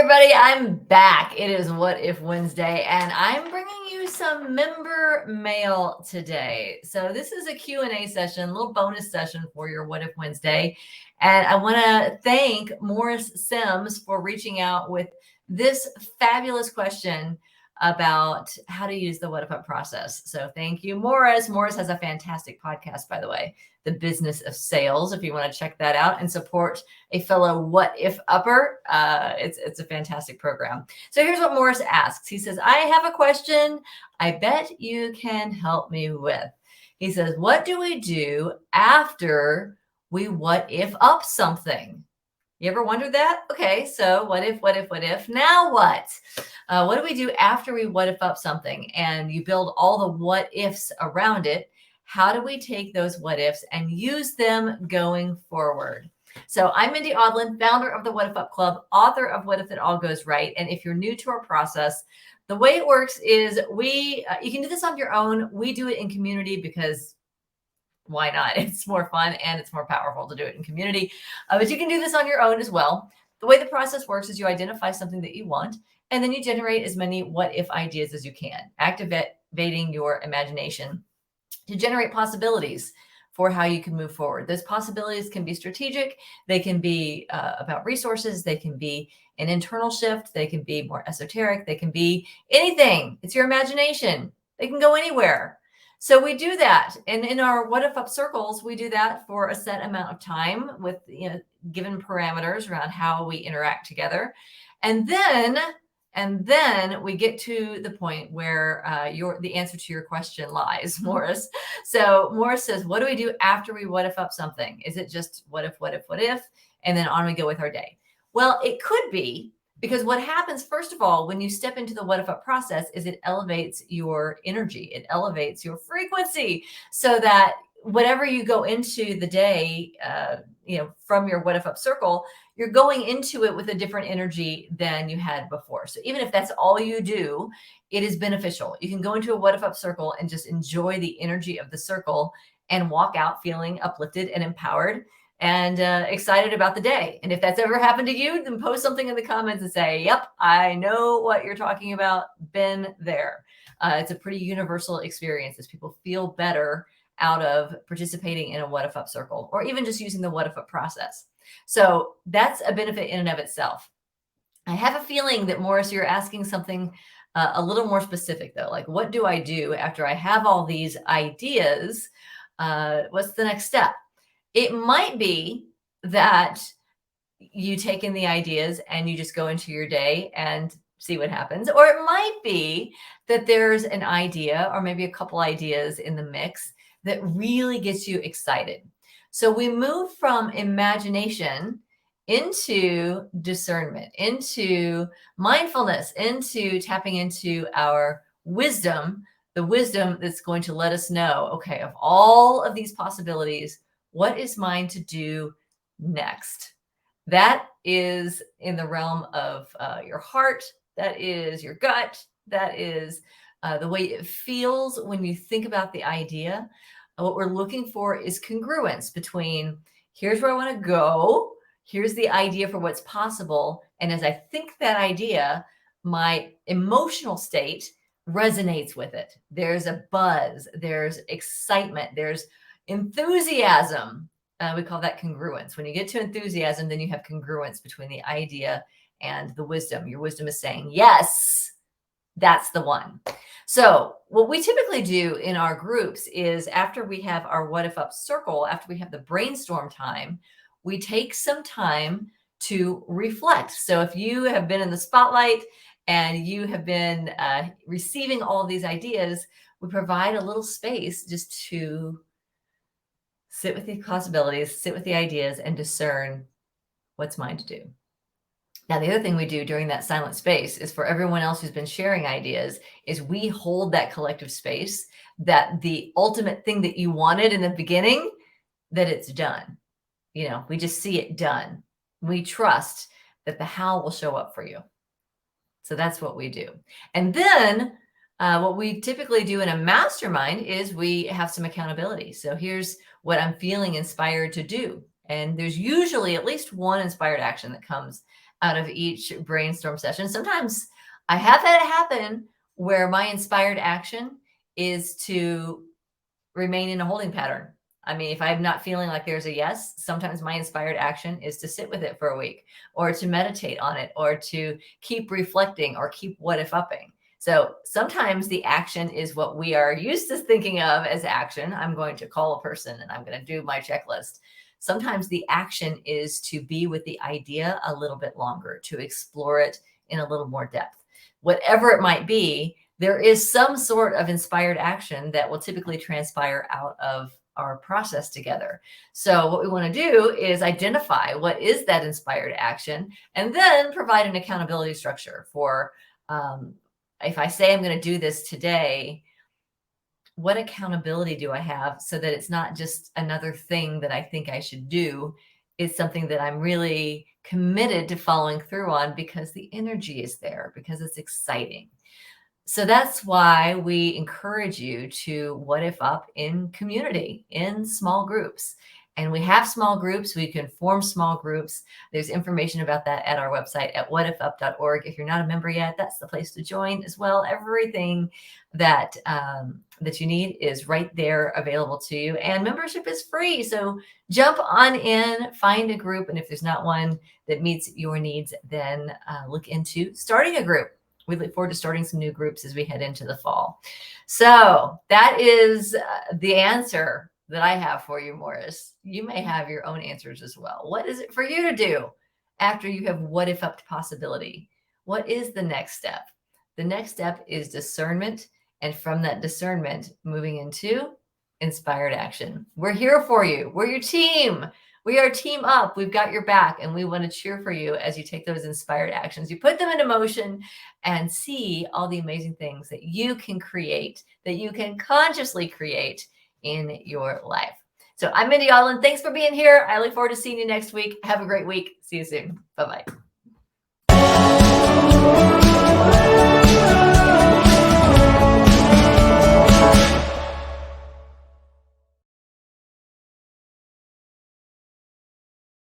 everybody, I'm back. It is What If Wednesday, and I'm bringing you some member mail today. So this is a Q&A session, a little bonus session for your What If Wednesday. And I want to thank Morris Sims for reaching out with this fabulous question about how to use the what if up process. So thank you, Morris. Morris has a fantastic podcast, by the way, The Business of Sales, if you want to check that out and support a fellow what if upper. It's a fantastic program. So here's what Morris asks. He says, I have a question I bet you can help me with. He says, what do we do after we what if up something? You ever wondered that? Okay, so what if, now what? What do we do after we what if up something and you build all the what ifs around it? How do we take those what ifs and use them going forward? So I'm Mindy Audlin, founder of the What If Up Club, author of What If It All Goes Right. And if you're new to our process, the way it works is you can do this on your own. We do it in community because why not? It's more fun and it's more powerful to do it in community. But you can do this on your own as well. The way the process works is you identify something that you want, and then you generate as many what if ideas as you can, activating your imagination to generate possibilities for how you can move forward. Those possibilities can be strategic. They can be about resources. They can be an internal shift. They can be more esoteric. They can be anything. It's your imagination. They can go anywhere. So we do that. And in our what if up circles, we do that for a set amount of time with given parameters around how we interact together. And then we get to the point where the answer to your question lies, Morris. So Morris says, what do we do after we what if up something? Is it just what if, and then on we go with our day? Well, it could be, because what happens, first of all, when you step into the what if up process is it elevates your energy. It elevates your frequency so that whatever you go into the day, from your what if up circle, you're going into it with a different energy than you had before. So even if that's all you do, it is beneficial. You can go into a what if up circle and just enjoy the energy of the circle and walk out feeling uplifted and empowered and excited about the day. And if that's ever happened to you, then post something in the comments and say, yep, I know what you're talking about. Been there. It's a pretty universal experience as people feel better out of participating in a what if up circle, or even just using the what if up process. So that's a benefit in and of itself. I have a feeling that, Morris, you're asking something a little more specific though. Like, what do I do after I have all these ideas? What's the next step? It might be that you take in the ideas and you just go into your day and see what happens. Or it might be that there's an idea or maybe a couple ideas in the mix that really gets you excited. So we move from imagination into discernment, into mindfulness, into tapping into our wisdom, the wisdom that's going to let us know, okay, of all of these possibilities, what is mine to do next? That is in the realm of your heart. That is your gut. That is the way it feels when you think about the idea. What we're looking for is congruence between here's where I want to go, here's the idea for what's possible. And as I think that idea, my emotional state resonates with it. There's a buzz, there's excitement, there's enthusiasm. We call that congruence. When you get to enthusiasm, then you have congruence between the idea and the wisdom. Your wisdom is saying, yes, that's the one. So what we typically do in our groups is after we have our what if up circle, after we have the brainstorm time, we take some time to reflect. So if you have been in the spotlight and you have been receiving all of these ideas, we provide a little space just to sit with the possibilities, sit with the ideas, and discern what's mine to do. Now, the other thing we do during that silent space is for everyone else who's been sharing ideas is we hold that collective space, that the ultimate thing that you wanted in the beginning, that it's done. We just see it done. We trust that the how will show up for you. So that's what we do. And then what we typically do in a mastermind is we have some accountability. So here's what I'm feeling inspired to do. And there's usually at least one inspired action that comes out of each brainstorm session. Sometimes I have had it happen where my inspired action is to remain in a holding pattern. I mean, if I'm not feeling like there's a yes, sometimes my inspired action is to sit with it for a week or to meditate on it or to keep reflecting or keep what if upping. So sometimes the action is what we are used to thinking of as action. I'm going to call a person and I'm going to do my checklist. Sometimes the action is to be with the idea a little bit longer, to explore it in a little more depth. Whatever it might be, there is some sort of inspired action that will typically transpire out of our process together. So what we want to do is identify what is that inspired action and then provide an accountability structure for if I say I'm going to do this today, what accountability do I have so that it's not just another thing that I think I should do? It's something that I'm really committed to following through on because the energy is there, because it's exciting. So that's why we encourage you to what if up in community, in small groups. And we have small groups. We can form small groups. There's information about that at our website at what-if-up.org. If you're not a member yet, that's the place to join as well. Everything that that you need is right there available to you. And membership is free. So jump on in, find a group. And if there's not one that meets your needs, then look into starting a group. We look forward to starting some new groups as we head into the fall. So that is the answer that I have for you, Morris. You may have your own answers as well. What is it for you to do after you have what if upped possibility? What is the next step? The next step is discernment. And from that discernment, moving into inspired action. We're here for you. We're your team. We are team up. We've got your back and we want to cheer for you as you take those inspired actions. You put them into motion and see all the amazing things that you can create, that you can consciously create in your life. So I'm Mindy Allen. Thanks for being here. I look forward to seeing you next week. Have a great week. See you soon. Bye-bye.